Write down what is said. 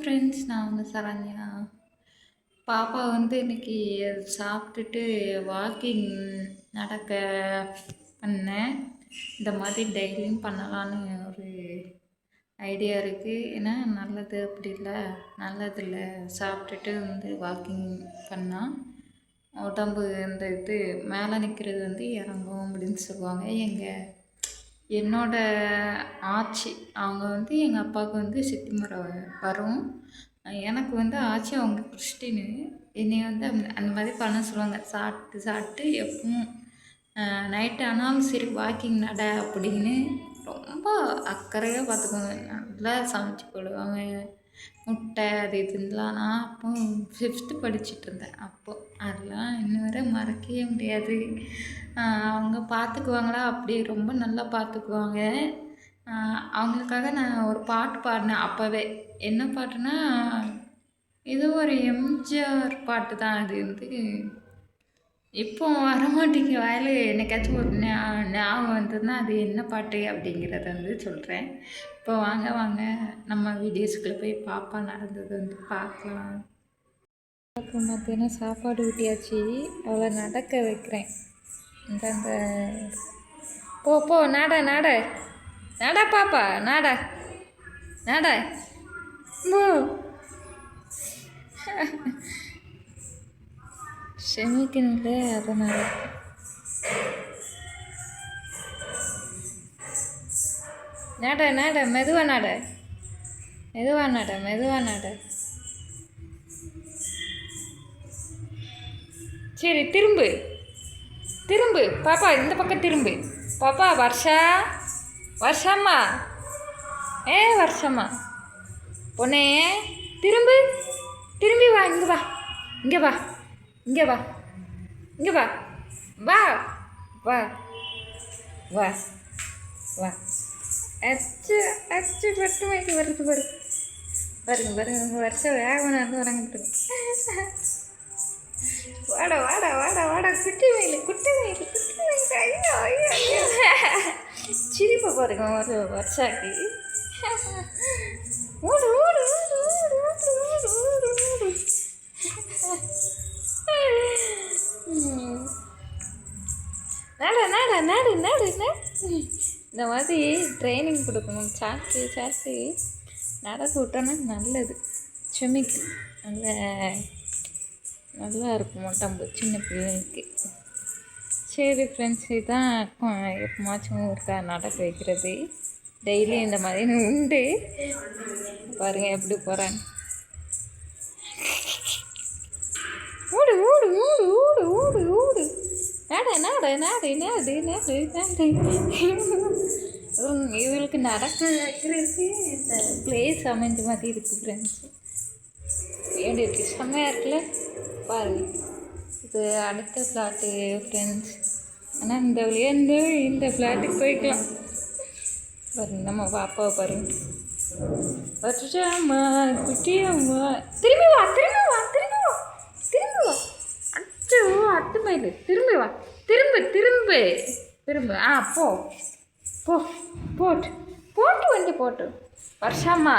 Friends, நான் சரண்யா. பாப்பா இன்னைக்கு சாப்பிட்டுட்டு வாக்கிங் நடக்க பண்ணேன். இந்த மாதிரி டெய்லியும் பண்ணலான்னு ஒரு ஐடியா இருக்குது. ஏன்னா நல்லது அப்படி இல்லை, நல்லதில்ல. சாப்பிட்டுட்டு வாக்கிங் பண்ணால் உடம்பு இது மேலே நிற்கிறது இறங்கும் அப்படின்னு சொல்லுவாங்க. என்னோட ஆச்சி அவங்க எங்கள் அப்பாவுக்கு சித்தி முறை வரும். எனக்கு ஆச்சி அவங்க கிறிஸ்டினு. என்னை அந்த மாதிரி பண்ண சொல்லுவாங்க. சாப்பிட்டு சாப்பிட்டு எப்பவும் நைட்டு ஆனாலும் சரி வாக்கிங் நட அப்படின்னு ரொம்ப அக்கறையாக பார்த்துக்குவாங்க. நல்லா சமைச்சு போடுவாங்க. முட்டை அது இதுலாம். நான் அப்போ 5th படிச்சுட்டு இருந்தேன். அப்போது அதெல்லாம் இன்னும் வரை மறக்கவே முடியாது. அவங்க பார்த்துக்குவாங்களா, அப்படி ரொம்ப நல்லா பார்த்துக்குவாங்க. அவங்களுக்காக நான் ஒரு பாட்டு பாடினேன் அப்போவே. என்ன பாட்டுனா, இது ஒரு எம்ஜிஆர் பாட்டு தான். அது இப்போ வரமாட்டேங்க வாயில். என்னைக்காச்சும் ஒரு ஞாபகம் வந்ததுன்னா அது என்ன பாட்டு அப்படிங்கிறத சொல்கிறேன். இப்போ வாங்க நம்ம வீடியோஸ்குள்ளே போய் பாப்பா நடந்தது பார்க்கலாம். அப்போ மத்தியானம் சாப்பாடு ஊட்டியாச்சு. அவளை நடக்க வைக்கிறேன். இந்த போ நட பாப்பா, நட ஷெமிக்கணும்ல, அதனால் நட மெதுவாக நட. சரி, திரும்பு பாப்பா, இந்த பக்கம் திரும்பு பாப்பா. வருஷம்மா வருஷம்மா பொண்ணே, திரும்பி வா. இங்கே வா. அச்சு பட்டு வாங்கி வருது பாருங்க. வருஷம் வேகமாக நடந்து வராங்க. வாடா குட்டி மயில். ஐயோ சிரிப்பை பாருங்க ஒரு வருஷாக்கு. ஓடு. நடு. இந்த மாதிரி ட்ரைனிங் கொடுக்கணும். சாப்பிட்டு நடக்க விட்டோன்னா நல்லது. செமிக்கு நல்லா இருக்கும் உடம்பு சின்ன பிள்ளைங்களுக்கு. சரி ஃப்ரெண்ட்ஸ், இதுதான் எப்போமாச்சும் இருக்கா நடக்க வைக்கிறது. டெய்லியும் இந்த மாதிரி உண்டு. பாருங்கள் எப்படி போகிறாங்க. ஓடு. நடு. இவங்களுக்கு நடக்க வைக்கிறதுக்கு இந்த பிளேஸ் அமைஞ்ச மாதிரி இருக்குது ஃப்ரெண்ட்ஸ். எப்படி இருக்குது? செம்மையாக இருக்குல்ல பாருங்கள். இது அடுத்த ஃப்ளாட்டு ஃப்ரெண்ட்ஸ். ஆனால் இந்த வழியாக இந்த ஃப்ளாட்டுக்கு போய்க்கலாம். பாருங்க நம்ம பாப்பாவை பாருங்க. வருஷம்மா குட்டியம்மா, திரும்பி வா. அச்சோ அத்து மயில், திரும்பி வா. திரும்பு. போட்டு வண்டி போட்டு. வருஷம்மா